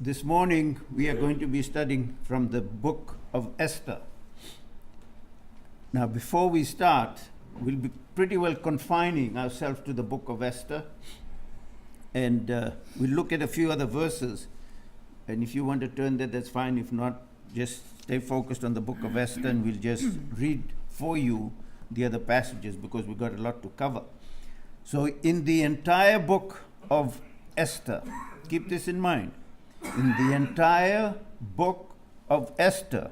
This morning we are going to be studying from the Book of Esther. Now, before we start, we'll be pretty well confining ourselves to the Book of Esther, and we'll look at a few other verses. And if you want to turn there, that's fine. If not, just stay focused on the Book of Esther, and we'll just read for you the other passages because we've got a lot to cover. So, in the entire Book of Esther, keep this in mind. In the entire book of Esther,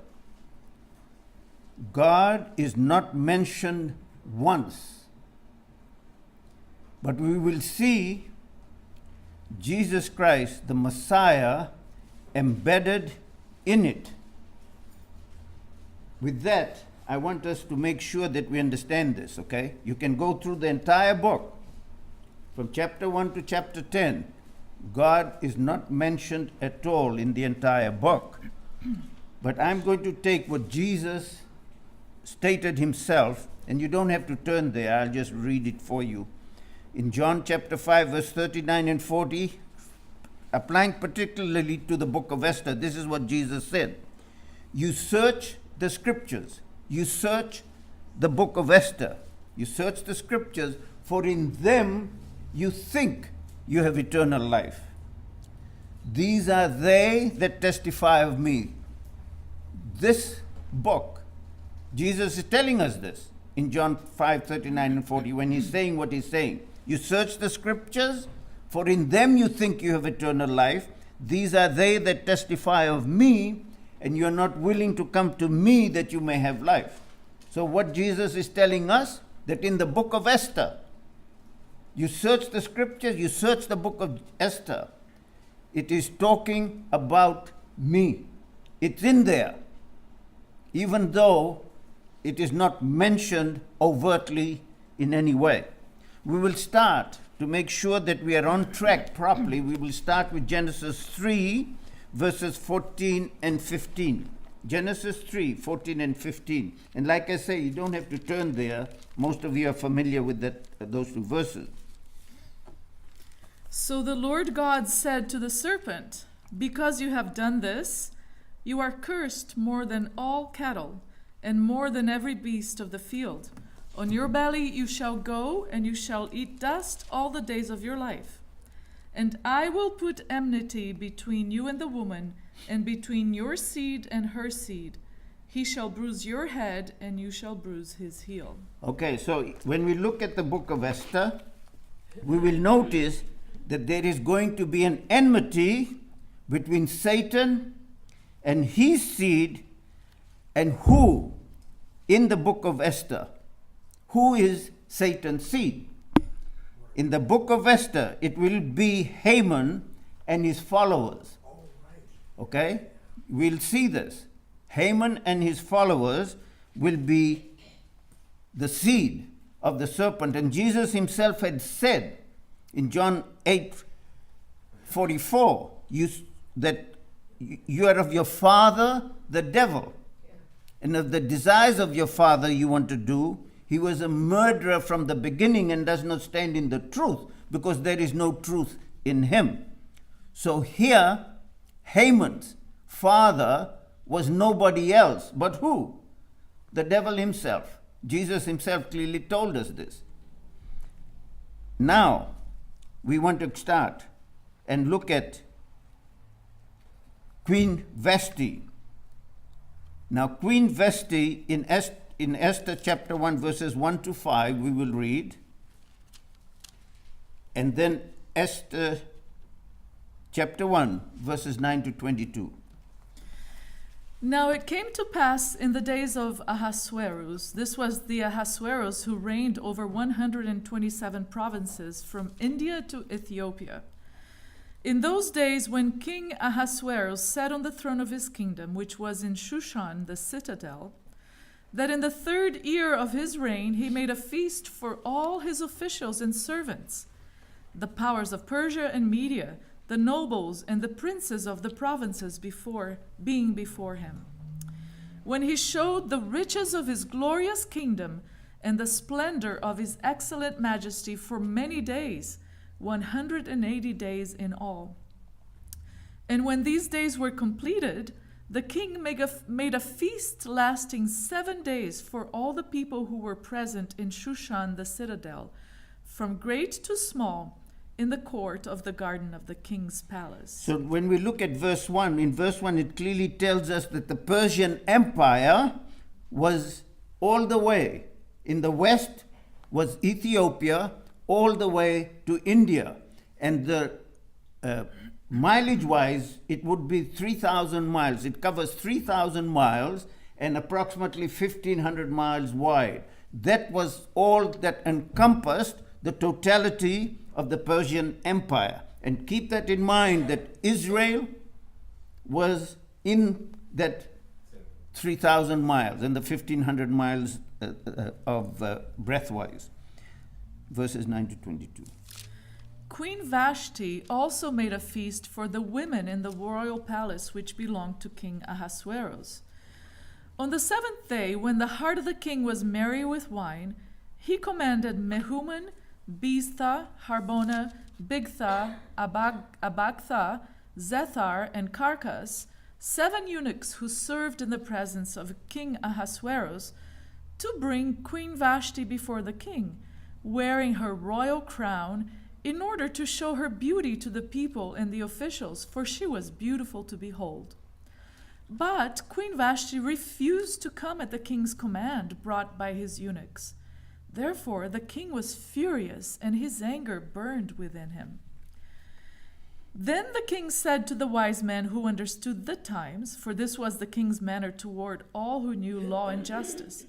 God is not mentioned once, but we will see Jesus Christ, the Messiah, embedded in it. With that, I want us to make sure that we understand this, okay? You can go through the entire book, from chapter 1 to chapter 10. God is not mentioned at all in the entire book. But I'm going to take what Jesus stated himself, and you don't have to turn there, I'll just read it for you. In John chapter 5, verse 39 and 40, applying particularly to the book of Esther, this is what Jesus said. You search the scriptures. You search the book of Esther. You search the scriptures, for in them you think you have eternal life. These are they that testify of me. This book, Jesus is telling us this in John 5, 39 and 40, when he's saying what he's saying. You search the scriptures, for in them you think you have eternal life. These are they that testify of me, and you're not willing to come to me that you may have life. So what Jesus is telling us, that in the book of Esther, you search the scriptures, you search the book of Esther, it is talking about me. It's in there, even though it is not mentioned overtly in any way. We will start, to make sure that we are on track properly, we will start with Genesis 3, verses 14 and 15. Genesis 3, 14 and 15. And like I say, you don't have to turn there. Most of you are familiar with those two verses. So the Lord God said to the serpent, because you have done this, you are cursed more than all cattle, and more than every beast of the field. On your belly you shall go, and you shall eat dust all the days of your life. And I will put enmity between you and the woman, and between your seed and her seed. He shall bruise your head, and you shall bruise his heel. Okay, so when we look at the book of Esther, we will notice that there is going to be an enmity between Satan and his seed, and who in the book of Esther? Who is Satan's seed? In the book of Esther, it will be Haman and his followers. Okay? We'll see this. Haman and his followers will be the seed of the serpent. And Jesus himself had said in John 8:44, that you are of your father, the devil. And of the desires of your father you want to do. He was a murderer from the beginning and does not stand in the truth, because there is no truth in him. So here, Haman's father was nobody else but who? The devil himself. Jesus himself clearly told us this. Now, we want to start and look at Queen Vashti. Now, Queen Vashti in Esther chapter 1, verses 1 to 5, we will read. And then Esther chapter 1, verses 9 to 22. Now it came to pass in the days of Ahasuerus, this was the Ahasuerus who reigned over 127 provinces from India to Ethiopia. In those days when King Ahasuerus sat on the throne of his kingdom, which was in Shushan, the citadel, that in the 3rd year of his reign he made a feast for all his officials and servants, the powers of Persia and Media, the nobles and the princes of the provinces before him. When he showed the riches of his glorious kingdom and the splendor of his excellent majesty for many days, 180 days in all. And when these days were completed, the king made a feast lasting 7 days for all the people who were present in Shushan the citadel, from great to small, in the court of the garden of the king's palace. So when we look at verse 1, in verse 1 it clearly tells us that the Persian Empire was all the way. In the west was Ethiopia, all the way to India. And the mileage-wise, it would be 3,000 miles. It covers 3,000 miles and approximately 1,500 miles wide. That was all that encompassed the totality of the Persian Empire. And keep that in mind, that Israel was in that 3,000 miles and the 1,500 miles of breadth-wise. Verses 9 to 22. Queen Vashti also made a feast for the women in the royal palace which belonged to King Ahasuerus. On the 7th day, when the heart of the king was merry with wine, he commanded Mehuman, Biztha, Harbona, Bigtha, Abagtha, Zethar, and Carcas, 7 eunuchs who served in the presence of King Ahasuerus, to bring Queen Vashti before the king, wearing her royal crown, in order to show her beauty to the people and the officials, for she was beautiful to behold. But Queen Vashti refused to come at the king's command brought by his eunuchs. Therefore the king was furious, and his anger burned within him. Then the king said to the wise men who understood the times, for this was the king's manner toward all who knew law and justice,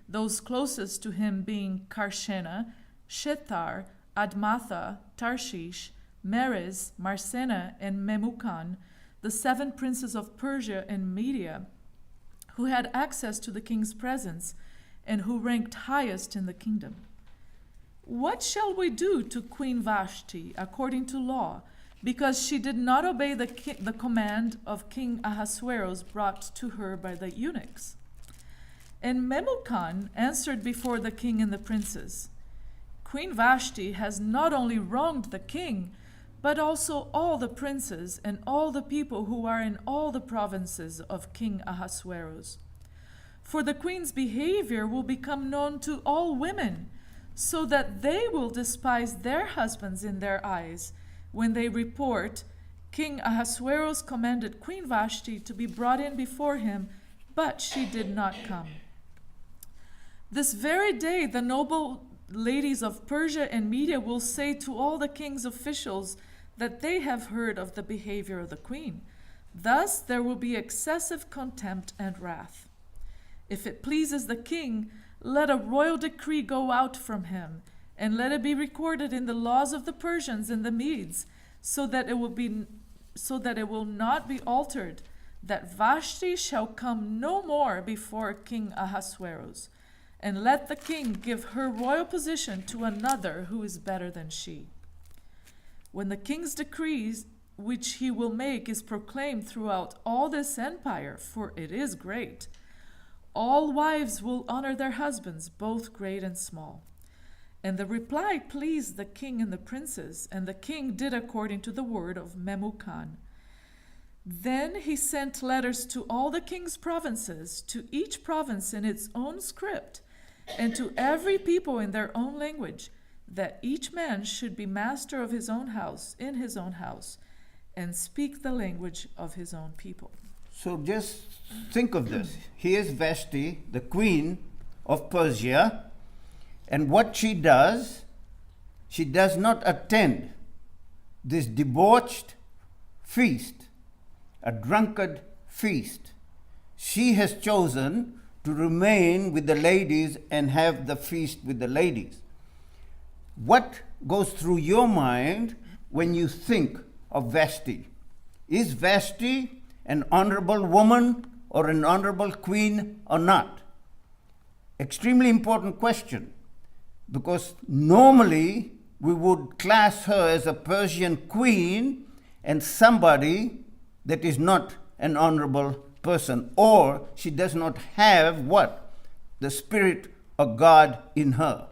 those closest to him being Karshena, Shethar, Admatha, Tarshish, Meres, Marsena, and Memucan, the 7 princes of Persia and Media, who had access to the king's presence and who ranked highest in the kingdom. What shall we do to Queen Vashti according to law, because she did not obey the command of King Ahasuerus brought to her by the eunuchs? And Memucan answered before the king and the princes, Queen Vashti has not only wronged the king, but also all the princes and all the people who are in all the provinces of King Ahasuerus. For the queen's behavior will become known to all women, so that they will despise their husbands in their eyes when they report, King Ahasuerus commanded Queen Vashti to be brought in before him, but she did not come. This very day the noble ladies of Persia and Media will say to all the king's officials that they have heard of the behavior of the queen. Thus there will be excessive contempt and wrath. If it pleases the king, let a royal decree go out from him, and let it be recorded in the laws of the Persians and the Medes, so that it will not be altered, that Vashti shall come no more before King Ahasuerus. And let the king give her royal position to another who is better than she. When the king's decrees, which he will make, is proclaimed throughout all this empire, for it is great, all wives will honor their husbands, both great and small. And the reply pleased the king and the princes, and the king did according to the word of Memucan. Then he sent letters to all the king's provinces, to each province in its own script, and to every people in their own language, that each man should be master of his own house, in his own house, and speak the language of his own people. So just think of this. Here's Vashti, the queen of Persia, and what she does not attend this debauched feast, a drunkard feast. She has chosen to remain with the ladies and have the feast with the ladies. What goes through your mind when you think of Vashti? Is Vashti an honorable woman or an honorable queen or not? Extremely important question, because normally we would class her as a Persian queen and somebody that is not an honorable person, or she does not have what? The Spirit of God in her.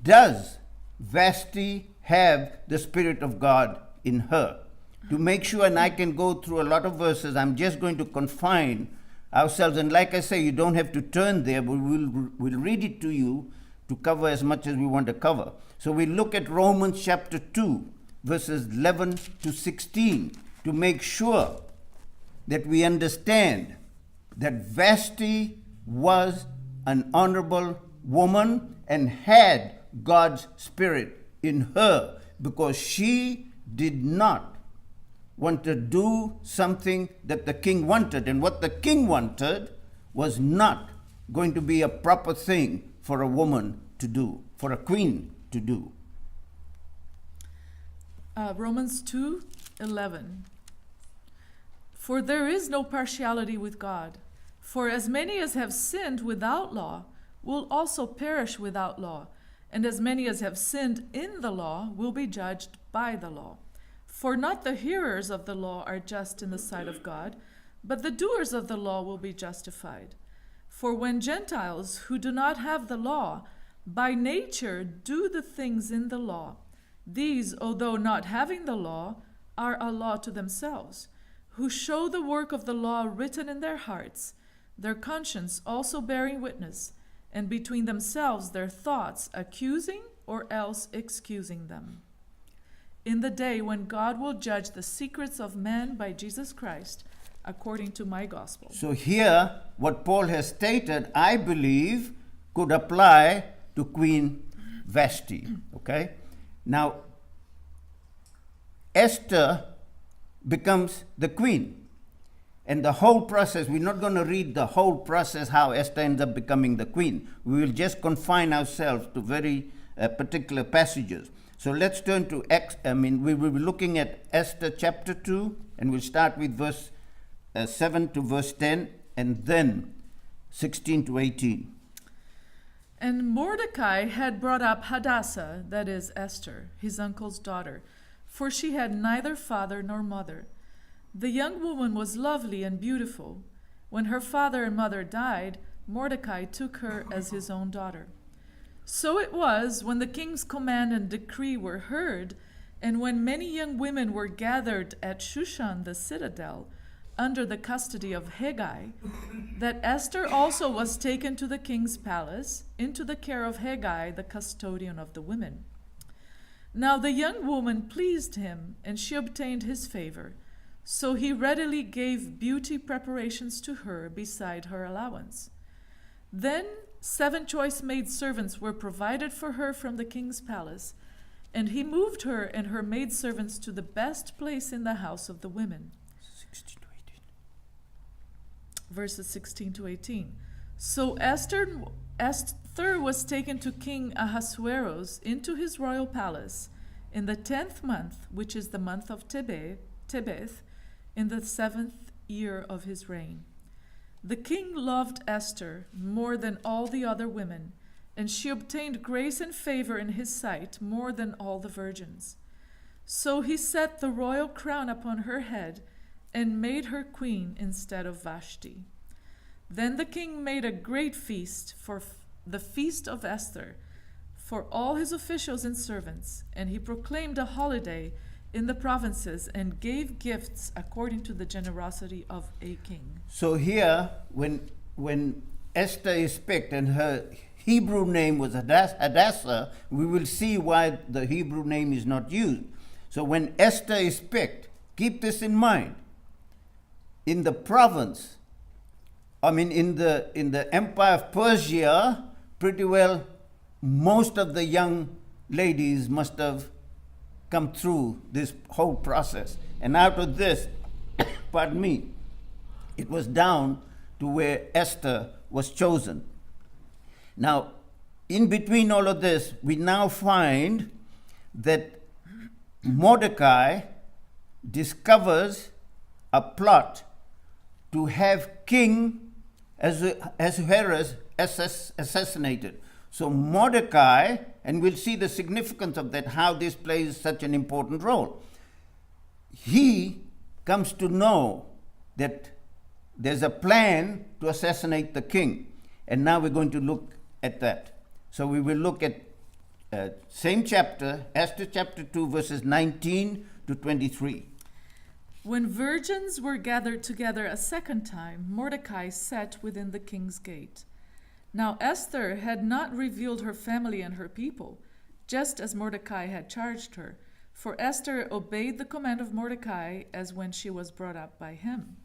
Does Vashti have the Spirit of God in her? to make sure, and I can go through a lot of verses, I'm just going to confine ourselves. And like I say, you don't have to turn there, but we'll read it to you to cover as much as we want to cover. So we look at Romans chapter 2, verses 11 to 16, to make sure that we understand that Vashti was an honorable woman and had God's Spirit in her, because she did not want to do something that the king wanted. And what the king wanted was not going to be a proper thing for a woman to do, for a queen to do. Romans 2:11. For there is no partiality with God. For as many as have sinned without law will also perish without law, and as many as have sinned in the law will be judged by the law. For not the hearers of the law are just in the sight of God, but the doers of the law will be justified. For when Gentiles who do not have the law by nature do the things in the law, these, although not having the law, are a law to themselves, who show the work of the law written in their hearts, their conscience also bearing witness, and between themselves their thoughts accusing or else excusing them. In the day when God will judge the secrets of men by Jesus Christ, according to my gospel. So here, what Paul has stated, I believe, could apply to Queen Vashti. Okay? Now, Esther becomes the queen. And the whole process, we're not going to read the whole process how Esther ends up becoming the queen. We will just confine ourselves to very particular passages. So let's turn to we will be looking at Esther chapter 2, and we'll start with verse 7 to verse 10, and then 16 to 18. And Mordecai had brought up Hadassah, that is Esther, his uncle's daughter, for she had neither father nor mother. The young woman was lovely and beautiful. When her father and mother died, Mordecai took her as his own daughter. So it was, when the king's command and decree were heard, and when many young women were gathered at Shushan the citadel, under the custody of Hegai, that Esther also was taken to the king's palace, into the care of Hegai, the custodian of the women. Now the young woman pleased him, and she obtained his favor. So he readily gave beauty preparations to her beside her allowance. Then 7 choice maidservants were provided for her from the king's palace, and he moved her and her maidservants to the best place in the house of the women. 16 to 18. Verses 16 to 18. So Esther was taken to King Ahasuerus into his royal palace in the 10th month, which is the month of Tebeth, in the 7th year of his reign. The king loved Esther more than all the other women, and she obtained grace and favor in his sight more than all the virgins. So he set the royal crown upon her head and made her queen instead of Vashti. Then the king made a great feast for the feast of Esther for all his officials and servants, and he proclaimed a holiday in the provinces and gave gifts according to the generosity of a king. So here, when Esther is picked and her Hebrew name was Hadassah, we will see why the Hebrew name is not used. So when Esther is picked, keep this in mind. In the province, in the Empire of Persia, pretty well most of the young ladies must have come through this whole process. And out of this, pardon me, it was down to where Esther was chosen. Now, in between all of this, we now find that Mordecai discovers a plot to have King Ahasuerus assassinated. So Mordecai, and we'll see the significance of that, how this plays such an important role. He comes to know that there's a plan to assassinate the king. And now we're going to look at that. So we will look at same chapter, Esther chapter 2, verses 19 to 23. When virgins were gathered together a second time, Mordecai sat within the king's gate. Now Esther had not revealed her family and her people, just as Mordecai had charged her, for Esther obeyed the command of Mordecai as when she was brought up by him.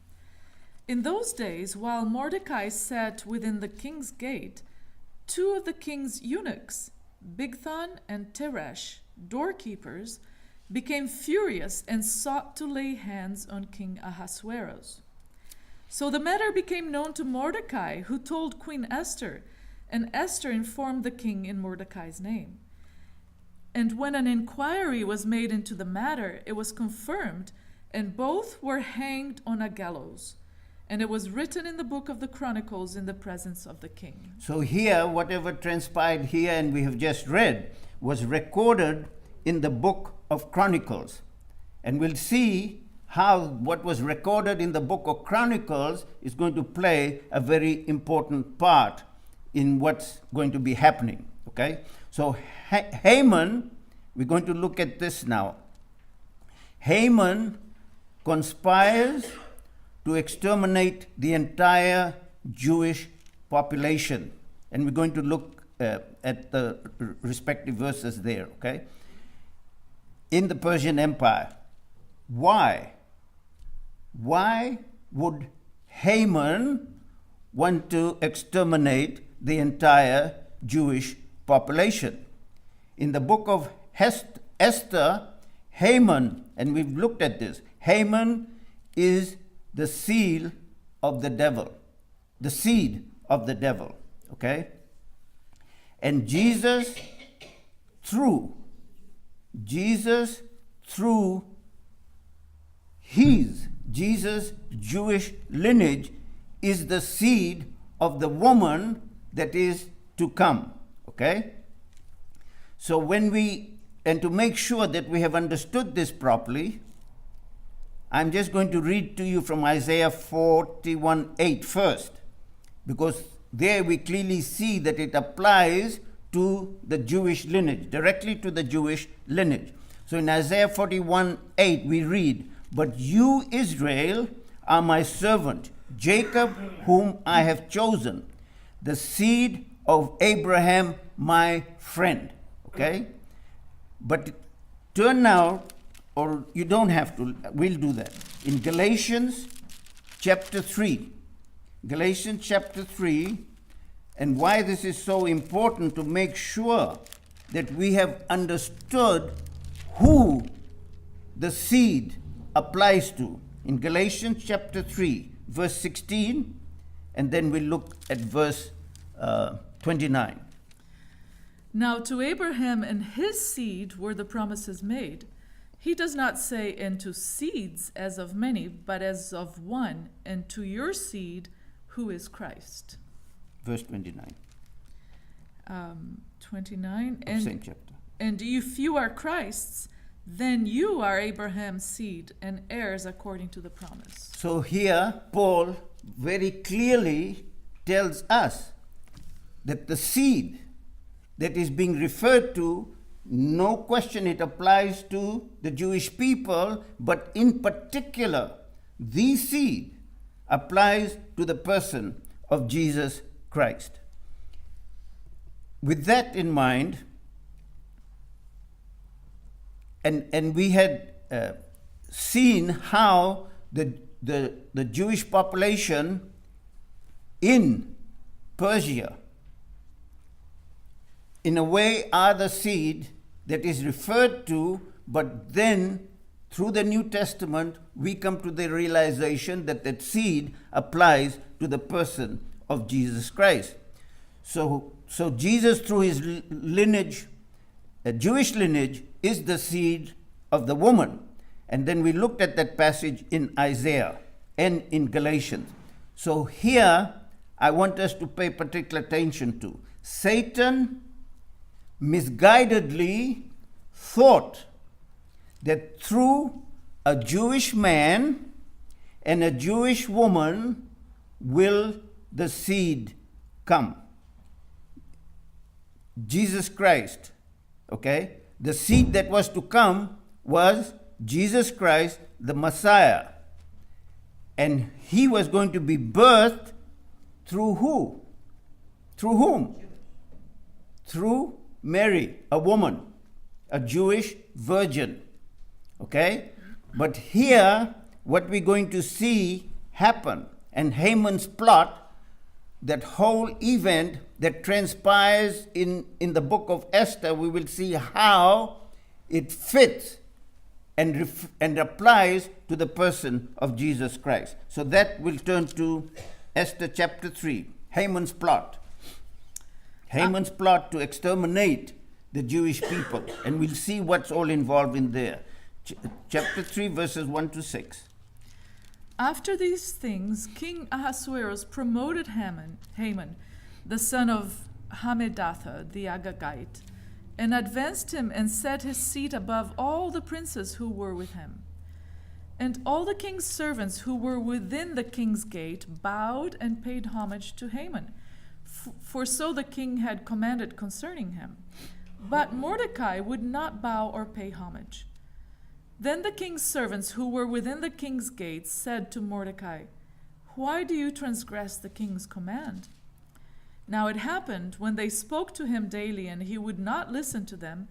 In those days, while Mordecai sat within the king's gate, two of the king's eunuchs, Bigthan and Teresh, doorkeepers, became furious and sought to lay hands on King Ahasuerus. So the matter became known to Mordecai, who told Queen Esther, and Esther informed the king in Mordecai's name. And when an inquiry was made into the matter, it was confirmed, and both were hanged on a gallows. And it was written in the book of the Chronicles in the presence of the king. So here, whatever transpired here and we have just read was recorded in the book of Chronicles. And we'll see how what was recorded in the book of Chronicles is going to play a very important part in what's going to be happening. Okay? So Haman, we're going to look at this now. Haman conspires to exterminate the entire Jewish population. And we're going to look at the respective verses there, okay? In the Persian Empire. Why? Why would Haman want to exterminate the entire Jewish population? In the book of Esther, Haman, and we've looked at this, Haman is the seal of the devil, the seed of the devil, okay? And Jesus, through Jesus' Jewish lineage, is the seed of the woman that is to come, okay? So to make sure that we have understood this properly, I'm just going to read to you from Isaiah 41:8 first, because there we clearly see that it applies to the Jewish lineage, directly to the Jewish lineage. So in Isaiah 41:8 we read, "But you, Israel, are my servant, Jacob, whom I have chosen, the seed of Abraham, my friend." Okay? But turn now, or you don't have to, we'll do that. In Galatians chapter 3. Galatians chapter 3, and why this is so important to make sure that we have understood who the seed applies to. In Galatians chapter 3, verse 16, and then we'll look at verse 29. Now to Abraham and his seed were the promises made. He does not say, "and to seeds as of many, but as of one, and to your seed, who is Christ." Verse 29. 29. Same chapter. And if you are Christ's, then you are Abraham's seed and heirs according to the promise. So here, Paul very clearly tells us that the seed that is being referred to, no question it applies to the Jewish people, but in particular, the seed applies to the person of Jesus Christ. With that in mind, and we had seen how the Jewish population in Persia, in a way, are the seed that is referred to, but then through the New Testament, we come to the realization that that seed applies to the person of Jesus Christ. So Jesus, through his lineage, Jewish lineage, is the seed of the woman. And then we looked at that passage in Isaiah and in Galatians. So here, I want us to pay particular attention to. Satan misguidedly thought that through a Jewish man and a Jewish woman will the seed come. Jesus Christ, okay? The seed that was to come was Jesus Christ, the Messiah. And he was going to be birthed through who? Through whom? Through Mary, a woman, a Jewish virgin. Okay? But here, what we're going to see happen, and Haman's plot, that whole event that transpires in the book of Esther, we will see how it fits and applies to the person of Jesus Christ. So that will turn to Esther chapter 3, Haman's plot. Haman's plot to exterminate the Jewish people. And we'll see what's all involved in there. Chapter 3, verses 1 to 6. After these things, King Ahasuerus promoted Haman, the son of Hammedatha the Agagite, and advanced him and set his seat above all the princes who were with him. And all the king's servants who were within the king's gate bowed and paid homage to Haman, for so the king had commanded concerning him. But Mordecai would not bow or pay homage. Then the king's servants who were within the king's gates said to Mordecai, "Why do you transgress the king's command?" Now it happened, when they spoke to him daily and he would not listen to them,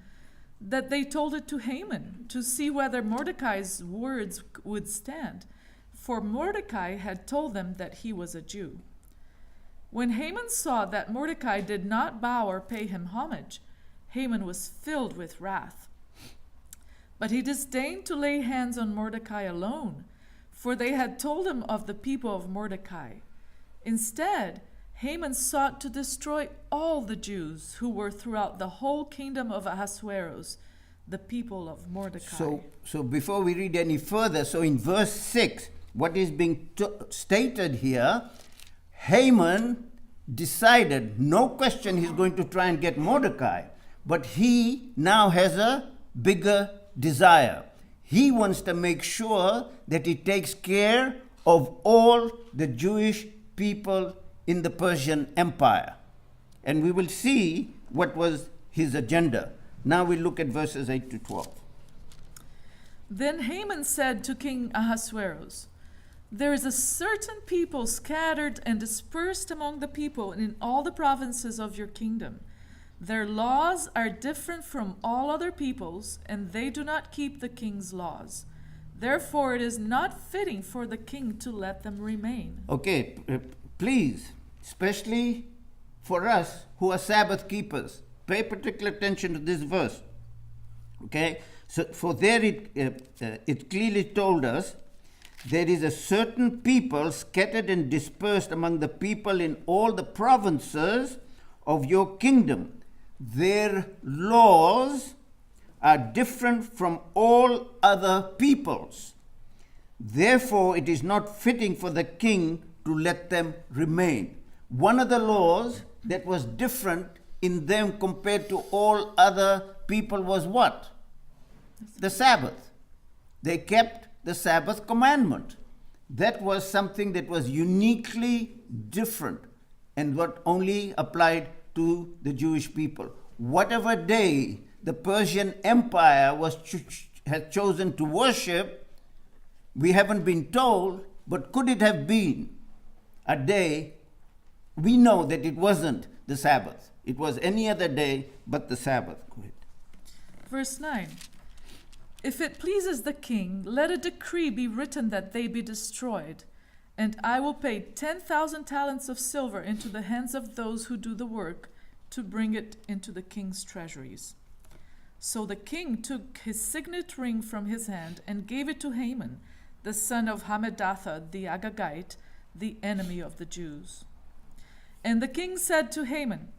that they told it to Haman, to see whether Mordecai's words would stand, for Mordecai had told them that he was a Jew. When Haman saw that Mordecai did not bow or pay him homage, Haman was filled with wrath. But he disdained to lay hands on Mordecai alone, for they had told him of the people of Mordecai. Instead, Haman sought to destroy all the Jews who were throughout the whole kingdom of Ahasuerus, the people of Mordecai. So before we read any further, so in verse 6, what is being stated here, Haman decided, no question, he's going to try and get Mordecai, but he now has a bigger desire. He wants to make sure that he takes care of all the Jewish people in the Persian Empire. And we will see what was his agenda. Now we look at verses 8 to 12. Then Haman said to King Ahasuerus, "There is a certain people scattered and dispersed among the people in all the provinces of your kingdom. Their laws are different from all other peoples, and they do not keep the king's laws. Therefore, it is not fitting for the king to let them remain." Okay, please, especially for us who are Sabbath keepers, pay particular attention to this verse. Okay, so for there it clearly told us, there is a certain people scattered and dispersed among the people in all the provinces of your kingdom. Their laws are different from all other peoples. Therefore, it is not fitting for the king to let them remain. One of the laws that was different in them compared to all other people was what? The Sabbath. They kept the Sabbath commandment. That was something that was uniquely different and what only applied to the Jewish people. Whatever day the Persian Empire had chosen to worship, we haven't been told, but could it have been a day? We know that it wasn't the Sabbath. It was any other day but the Sabbath. Go ahead. Verse 9. "If it pleases the king, let a decree be written that they be destroyed, and I will pay 10,000 talents of silver into the hands of those who do the work, to bring it into the king's treasuries." So the king took his signet ring from his hand and gave it to Haman, the son of Hammedatha the Agagite, the enemy of the Jews. And the king said to Haman,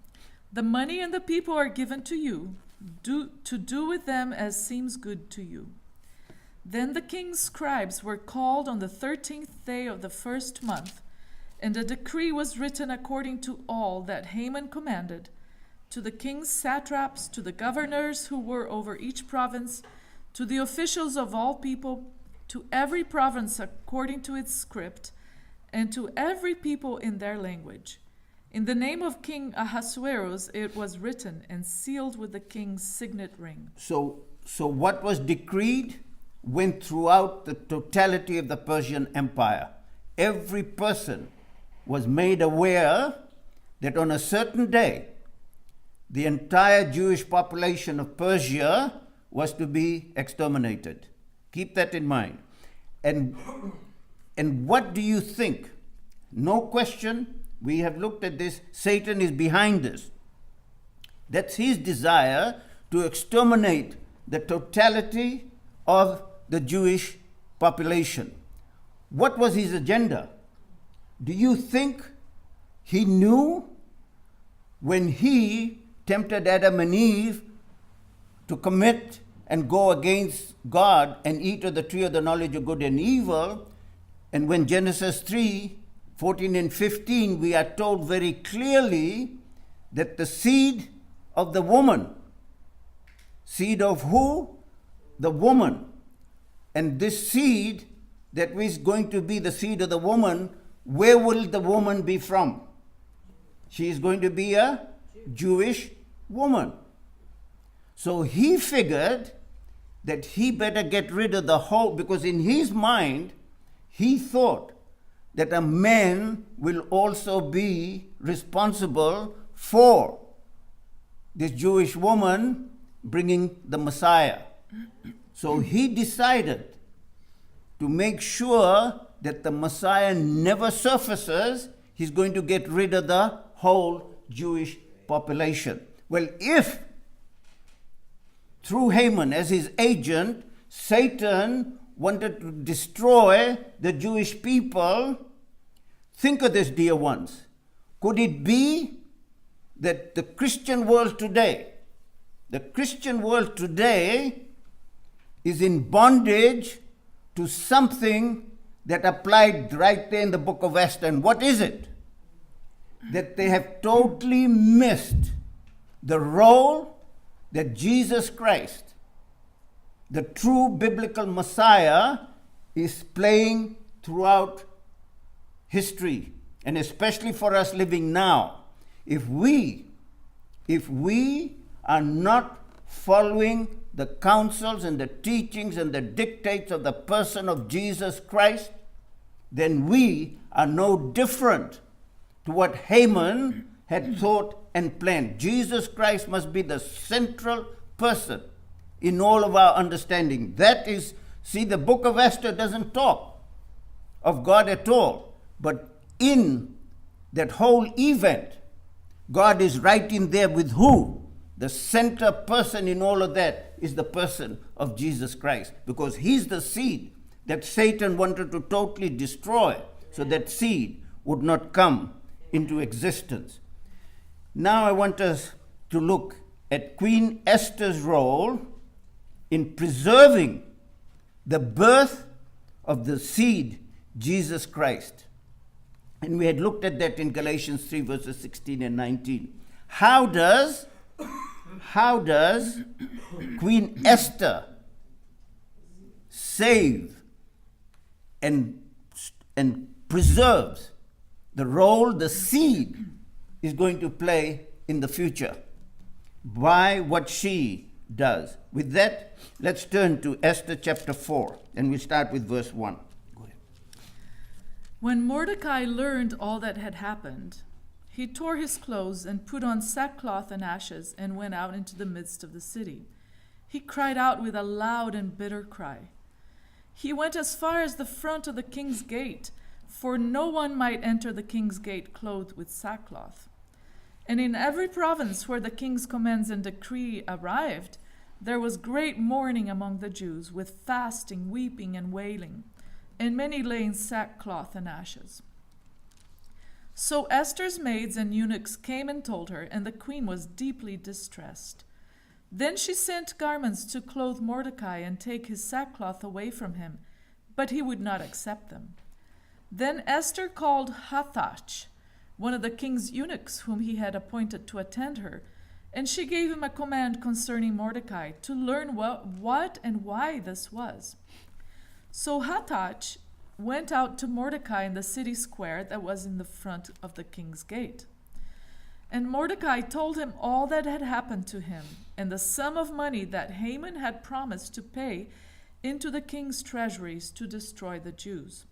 "The money and the people are given to you, to do with them as seems good to you." Then the king's scribes were called on the 13th day of the first month, and a decree was written according to all that Haman commanded, to the king's satraps, to the governors who were over each province, to the officials of all people, to every province according to its script, and to every people in their language. In the name of King Ahasuerus it was written and sealed with the king's signet ring. So what was decreed went throughout the totality of the Persian Empire. Every person was made aware that on a certain day, the entire Jewish population of Persia was to be exterminated. Keep that in mind. And what do you think? No question, we have looked at this, Satan is behind this. That's his desire to exterminate the totality of the Jewish population. What was his agenda? Do you think he knew when he tempted Adam and Eve to commit and go against God and eat of the tree of the knowledge of good and evil? And when Genesis 3:14 and 15, we are told very clearly that the seed of the woman, seed of who? The woman. And this seed that is going to be the seed of the woman, where will the woman be from? She is going to be a Jewish woman. So he figured that he better get rid of the whole, because in his mind, he thought that a man will also be responsible for this Jewish woman bringing the Messiah. So he decided to make sure that the Messiah never surfaces. He's going to get rid of the whole Jewish population. Well, if through Haman as his agent, Satan wanted to destroy the Jewish people, think of this, dear ones. Could it be that the Christian world today is in bondage to something that applied right there in the Book of Esther? And what is it? That they have totally missed the role that Jesus Christ, the true biblical Messiah, is playing throughout history, and especially for us living now. If we are not following the counsels and the teachings and the dictates of the person of Jesus Christ, then we are no different to what Haman had thought and planned. Jesus Christ must be the central person in all of our understanding. That is, see, the Book of Esther doesn't talk of God at all, but in that whole event, God is right in there with who? The center person in all of that is the person of Jesus Christ, because he's the seed that Satan wanted to totally destroy, so that seed would not come into existence. Now I want us to look at Queen Esther's role in preserving the birth of the seed, Jesus Christ. And we had looked at that in Galatians 3 verses 16 and 19. How does Queen Esther save and preserves the role the seed is going to play in the future by what she does? With that, let's turn to Esther chapter 4, and we start with verse 1. Go ahead. When Mordecai learned all that had happened, he tore his clothes and put on sackcloth and ashes and went out into the midst of the city. He cried out with a loud and bitter cry. He went as far as the front of the king's gate, for no one might enter the king's gate clothed with sackcloth. And in every province where the king's commands and decree arrived, there was great mourning among the Jews, with fasting, weeping, and wailing, and many lay in sackcloth and ashes. So Esther's maids and eunuchs came and told her, and the queen was deeply distressed. Then she sent garments to clothe Mordecai and take his sackcloth away from him, but he would not accept them. Then Esther called Hathach, one of the king's eunuchs whom he had appointed to attend her, and she gave him a command concerning Mordecai to learn what and why this was. So Hathach went out to Mordecai in the city square that was in the front of the king's gate. And Mordecai told him all that had happened to him, and the sum of money that Haman had promised to pay into the king's treasuries to destroy the Jews.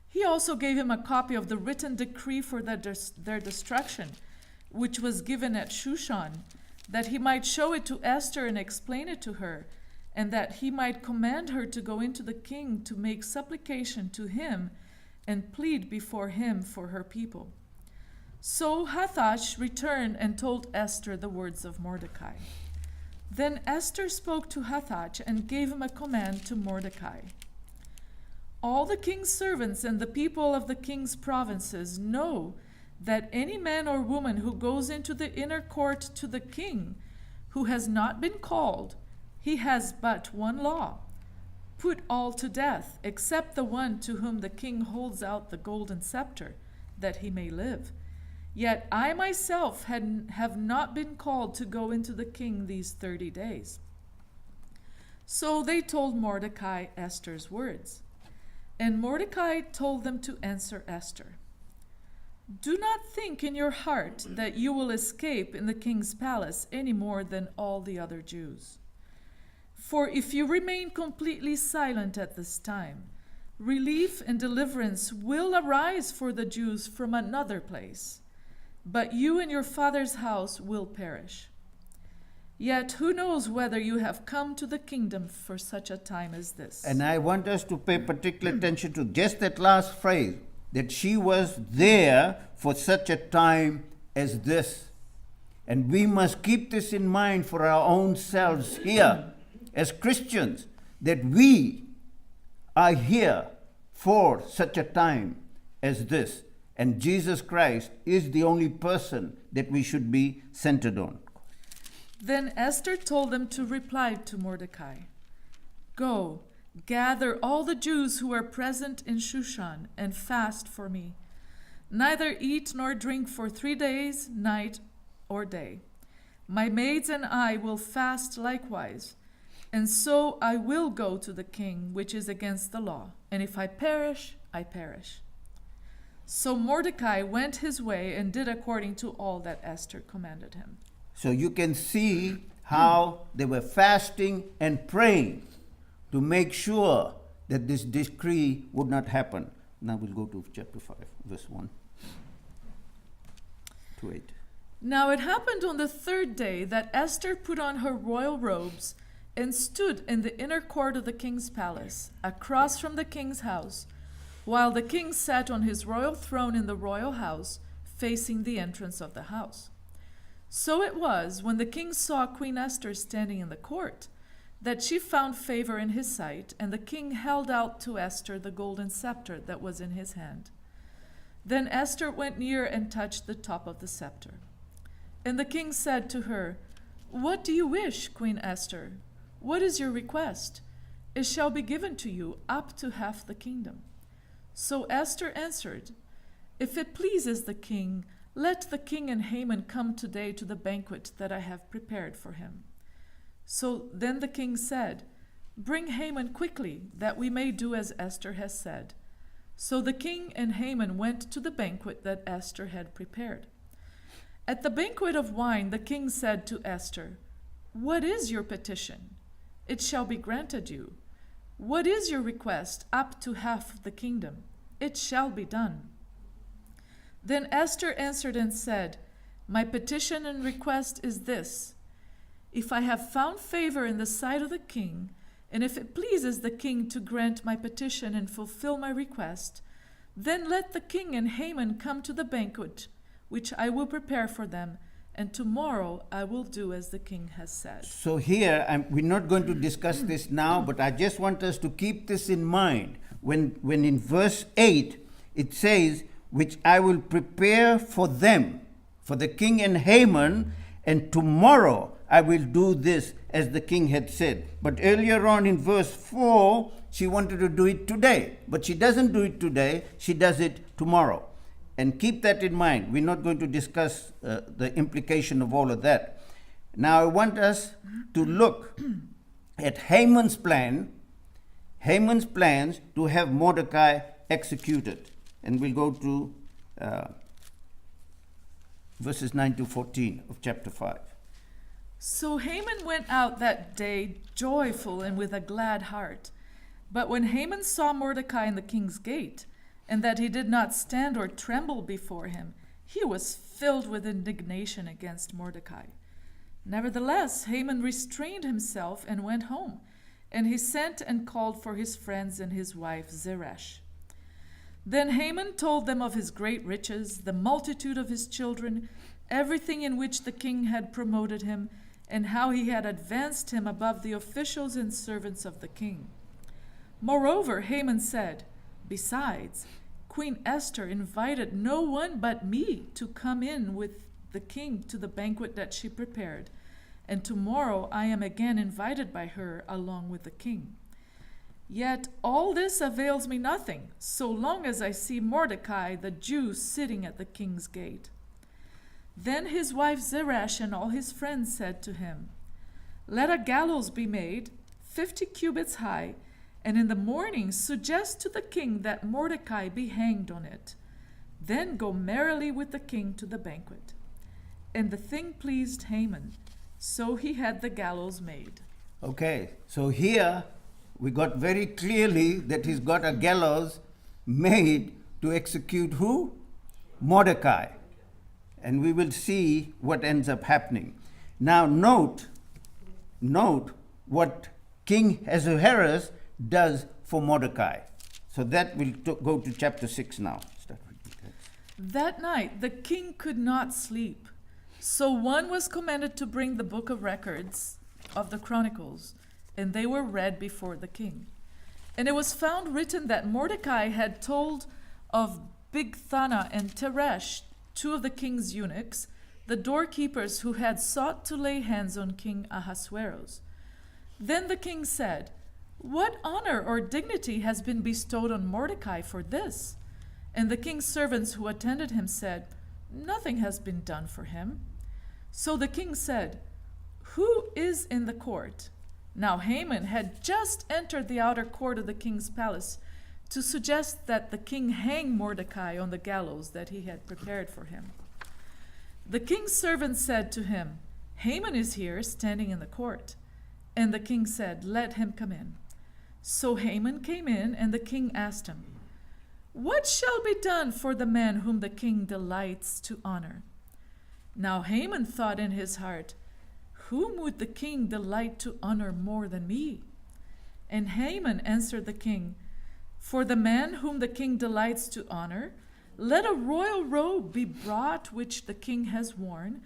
He also gave him a copy of the written decree for their destruction, which was given at Shushan, that he might show it to Esther and explain it to her, and that he might command her to go into the king to make supplication to him and plead before him for her people. So Hathash returned and told Esther the words of Mordecai. Then Esther spoke to Hathash and gave him a command to Mordecai. All the king's servants and the people of the king's provinces know that any man or woman who goes into the inner court to the king, who has not been called, he has but one law: put all to death, except the one to whom the king holds out the golden scepter, that he may live. Yet I myself have not been called to go into the king these 30 days. So they told Mordecai Esther's words. And Mordecai told them to answer Esther. Do not think in your heart that you will escape in the king's palace any more than all the other Jews. For if you remain completely silent at this time, relief and deliverance will arise for the Jews from another place, but you and your father's house will perish. Yet who knows whether you have come to the kingdom for such a time as this? And I want us to pay particular attention to just that last phrase, that she was there for such a time as this. And we must keep this in mind for our own selves here as Christians, that we are here for such a time as this. And Jesus Christ is the only person that we should be centered on. Then Esther told them to reply to Mordecai, Go, gather all the Jews who are present in Shushan and fast for me. Neither eat nor drink for 3 days, night or day. My maids and I will fast likewise, and so I will go to the king, which is against the law. And if I perish, I perish. So Mordecai went his way and did according to all that Esther commanded him. So you can see how they were fasting and praying to make sure that this decree would not happen. Now we'll go to chapter 5, verse 1 to 8. Now it happened on the 3rd day that Esther put on her royal robes and stood in the inner court of the king's palace, across from the king's house, while the king sat on his royal throne in the royal house, facing the entrance of the house. So it was, when the king saw Queen Esther standing in the court, that she found favor in his sight, and the king held out to Esther the golden scepter that was in his hand. Then Esther went near and touched the top of the scepter. And the king said to her, What do you wish, Queen Esther? What is your request? It shall be given to you up to half the kingdom. So Esther answered, If it pleases the king, let the king and Haman come today to the banquet that I have prepared for him. So then the king said, Bring Haman quickly, that we may do as Esther has said. So the king and Haman went to the banquet that Esther had prepared. At the banquet of wine, the king said to Esther, What is your petition? It shall be granted you. What is your request up to half the kingdom? It shall be done. Then Esther answered and said, My petition and request is this. If I have found favor in the sight of the king, and if it pleases the king to grant my petition and fulfill my request, then let the king and Haman come to the banquet, which I will prepare for them, and tomorrow I will do as the king has said. So here, we're not going to discuss this now, but I just want us to keep this in mind. When in verse 8, it says, which I will prepare for them, for the king and Haman, and tomorrow I will do this as the king had said. But earlier on in verse 4, she wanted to do it today. But she doesn't do it today, she does it tomorrow. And keep that in mind. We're not going to discuss the implication of all of that. Now I want us to look at Haman's plans to have Mordecai executed. And we'll go to verses 9 to 14 of chapter 5. So Haman went out that day joyful and with a glad heart. But when Haman saw Mordecai in the king's gate, and that he did not stand or tremble before him, he was filled with indignation against Mordecai. Nevertheless, Haman restrained himself and went home, and he sent and called for his friends and his wife Zeresh. Then Haman told them of his great riches, the multitude of his children, everything in which the king had promoted him, and how he had advanced him above the officials and servants of the king. Moreover, Haman said, "Besides, Queen Esther invited no one but me to come in with the king to the banquet that she prepared, and tomorrow I am again invited by her along with the king. Yet all this avails me nothing, so long as I see Mordecai the Jew sitting at the king's gate." Then his wife Zeresh and all his friends said to him, "Let a gallows be made, 50 cubits high, and in the morning suggest to the king that Mordecai be hanged on it. Then go merrily with the king to the banquet." And the thing pleased Haman, so he had the gallows made. Okay, so here we got very clearly that he's got a gallows made to execute who? Mordecai. And we will see what ends up happening. Now note what King Ahasuerus does for Mordecai. So that will go to chapter 6 now. Start reading that. That night the king could not sleep. So one was commanded to bring the book of records of the Chronicles, and they were read before the king. And it was found written that Mordecai had told of Bigthana and Teresh, two of the king's eunuchs, the doorkeepers who had sought to lay hands on King Ahasuerus. Then the king said, "What honor or dignity has been bestowed on Mordecai for this?" And the king's servants who attended him said, "Nothing has been done for him." So the king said, "Who is in the court?" Now Haman had just entered the outer court of the king's palace to suggest that the king hang Mordecai on the gallows that he had prepared for him. The king's servant said to him, "Haman is here, standing in the court." And the king said, "Let him come in." So Haman came in, and the king asked him, "What shall be done for the man whom the king delights to honor?" Now Haman thought in his heart, "Whom would the king delight to honor more than me?" And Haman answered the king, "For the man whom the king delights to honor, let a royal robe be brought which the king has worn,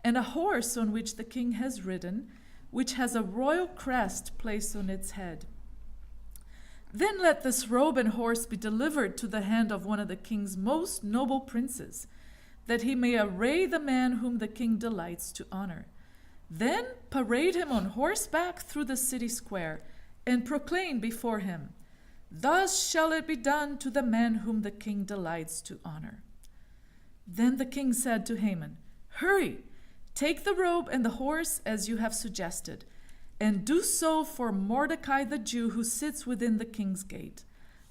and a horse on which the king has ridden, which has a royal crest placed on its head. Then let this robe and horse be delivered to the hand of one of the king's most noble princes, that he may array the man whom the king delights to honor. Then parade him on horseback through the city square, and proclaim before him, 'Thus shall it be done to the man whom the king delights to honor.'" Then the king said to Haman, "Hurry, take the robe and the horse as you have suggested, and do so for Mordecai the Jew who sits within the king's gate.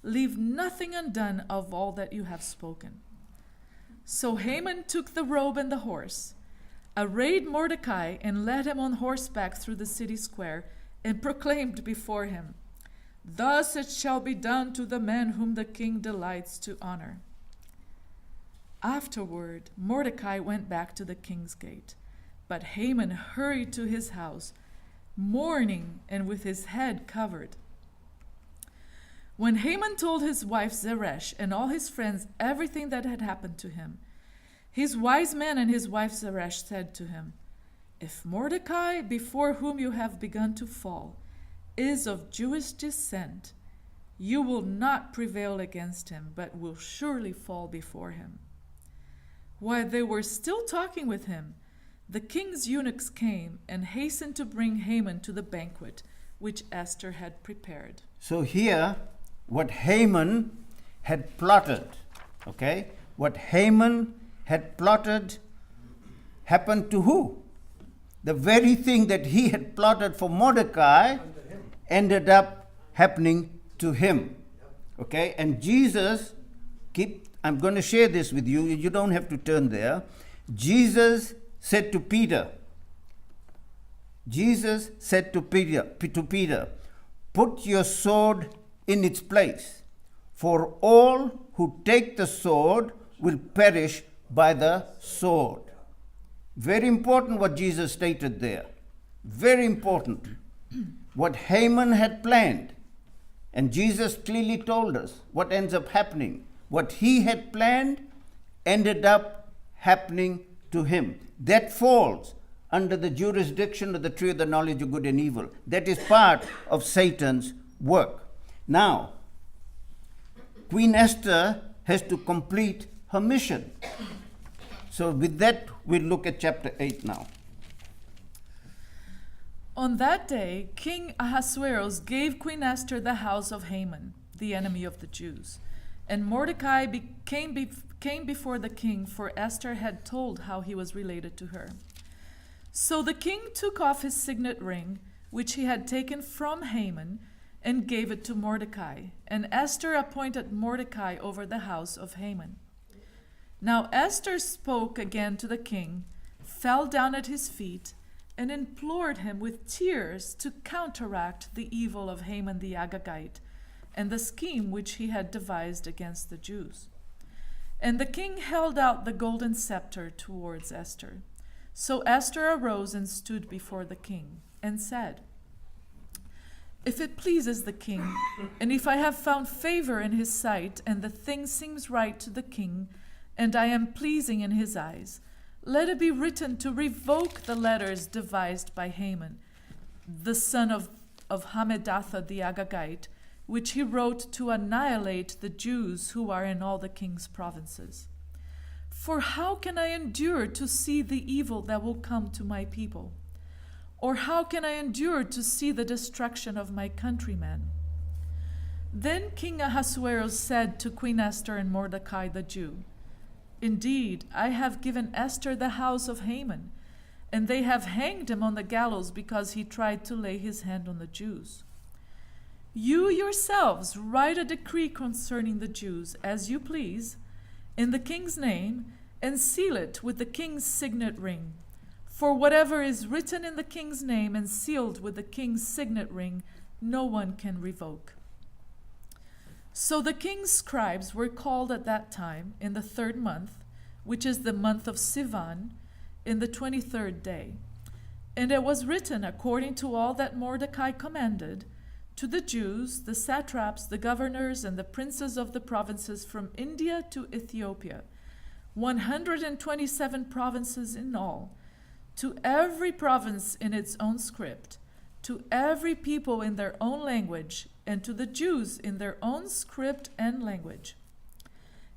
Leave nothing undone of all that you have spoken." So Haman took the robe and the horse, arrayed Mordecai, and led him on horseback through the city square, and proclaimed before him, "Thus it shall be done to the man whom the king delights to honor." Afterward, Mordecai went back to the king's gate, but Haman hurried to his house, mourning and with his head covered. When Haman told his wife Zeresh and all his friends everything that had happened to him, his wise men and his wife Zeresh said to him, "If Mordecai, before whom you have begun to fall, is of Jewish descent, you will not prevail against him, but will surely fall before him." While they were still talking with him, the king's eunuchs came and hastened to bring Haman to the banquet which Esther had prepared. So here, what Haman had plotted, okay? What Haman had plotted happened to who? The very thing that he had plotted for Mordecai ended up happening to him. Okay? And Jesus, I'm going to share this with you. You don't have to turn there. Jesus said to Peter, Jesus said to Peter, "Put your sword in its place, for all who take the sword will perish by the sword." Very important what Jesus stated there. Very important. What Haman had planned. And Jesus clearly told us what ends up happening. What he had planned ended up happening to him. That falls under the jurisdiction of the tree of the knowledge of good and evil. That is part of Satan's work. Now, Queen Esther has to complete her mission. So with that, we'll look at chapter 8 now. On that day, King Ahasuerus gave Queen Esther the house of Haman, the enemy of the Jews. And Mordecai came before the king, for Esther had told how he was related to her. So the king took off his signet ring, which he had taken from Haman, and gave it to Mordecai. And Esther appointed Mordecai over the house of Haman. Now Esther spoke again to the king, fell down at his feet, and implored him with tears to counteract the evil of Haman the Agagite and the scheme which he had devised against the Jews. And the king held out the golden scepter towards Esther. So Esther arose and stood before the king and said, "If it pleases the king, and if I have found favor in his sight, and the thing seems right to the king, and I am pleasing in his eyes, let it be written to revoke the letters devised by Haman, the son of Hammedatha the Agagite, which he wrote to annihilate the Jews who are in all the king's provinces. For how can I endure to see the evil that will come to my people? Or how can I endure to see the destruction of my countrymen?" Then King Ahasuerus said to Queen Esther and Mordecai the Jew, "Indeed, I have given Esther the house of Haman, and they have hanged him on the gallows because he tried to lay his hand on the Jews. You yourselves write a decree concerning the Jews, as you please, in the king's name, and seal it with the king's signet ring. For whatever is written in the king's name and sealed with the king's signet ring, no one can revoke." So the king's scribes were called at that time in the 3rd month, which is the month of Sivan, in the 23rd day. And it was written according to all that Mordecai commanded, to the Jews, the satraps, the governors, and the princes of the provinces from India to Ethiopia, 127 provinces in all, to every province in its own script, to every people in their own language, and to the Jews in their own script and language.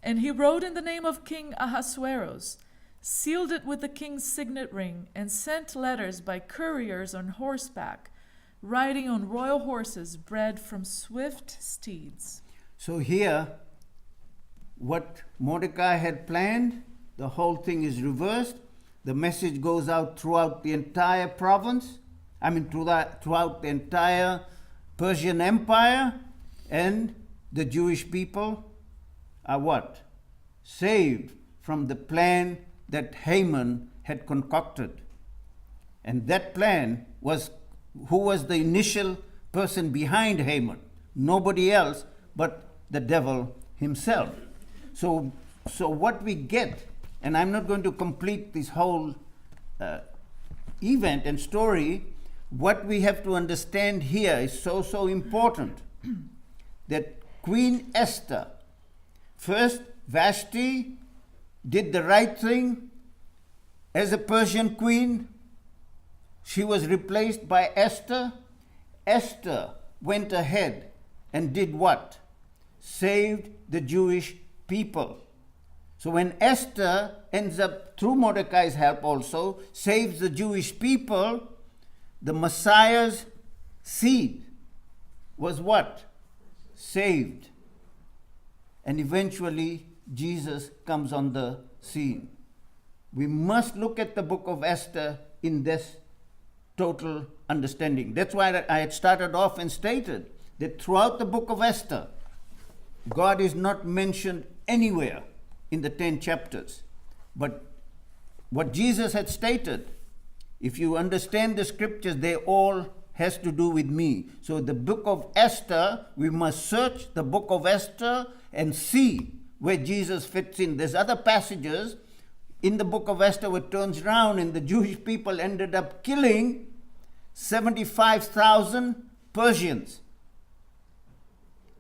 And he wrote in the name of King Ahasuerus, sealed it with the king's signet ring, and sent letters by couriers on horseback, riding on royal horses bred from swift steeds. So here, what Mordecai had planned, the whole thing is reversed. The message goes out throughout the entire province, throughout the entire Persian Empire, and the Jewish people are what? Saved from the plan that Haman had concocted. And that plan was, who was the initial person behind Haman? Nobody else but the devil himself. So what we get, and I'm not going to complete this whole event and story, what we have to understand here is so important. That Queen Esther, first Vashti did the right thing as a Persian queen. She was replaced by Esther. Esther went ahead and did what? Saved the Jewish people. So when Esther ends up, through Mordecai's help also, saves the Jewish people, the Messiah's seed was what? Saved. And eventually Jesus comes on the scene. We must look at the book of Esther in this total understanding. That's why I had started off and stated that throughout the book of Esther, God is not mentioned anywhere in the 10 chapters. But what Jesus had stated If you understand the scriptures, they all has to do with me. So the book of Esther, we must search the book of Esther and see where Jesus fits in. There's other passages in the book of Esther where it turns around and the Jewish people ended up killing 75,000 Persians.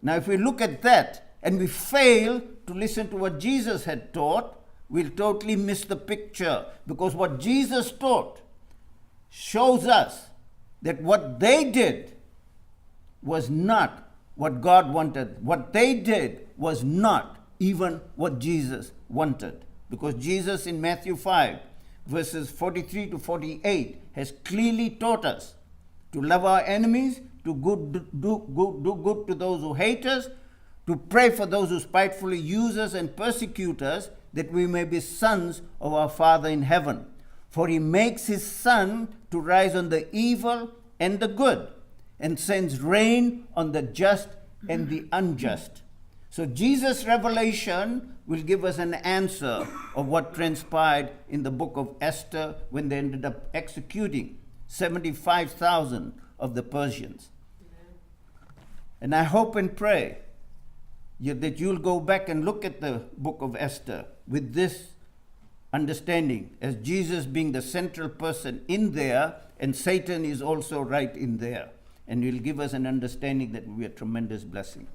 Now if we look at that and we fail to listen to what Jesus had taught, we'll totally miss the picture, because what Jesus taught shows us that what they did was not what God wanted. What they did was not even what Jesus wanted. Because Jesus in Matthew 5, verses 43 to 48, has clearly taught us to love our enemies, to do good to those who hate us, to pray for those who spitefully use us and persecute us, that we may be sons of our Father in heaven. For he makes his sun to rise on the evil and the good, and sends rain on the just and the unjust. So Jesus' revelation will give us an answer of what transpired in the book of Esther when they ended up executing 75,000 of the Persians. And I hope and pray that you'll go back and look at the book of Esther with this understanding, as Jesus being the central person in there, and Satan is also right in there. And will give us an understanding that will be a tremendous blessing.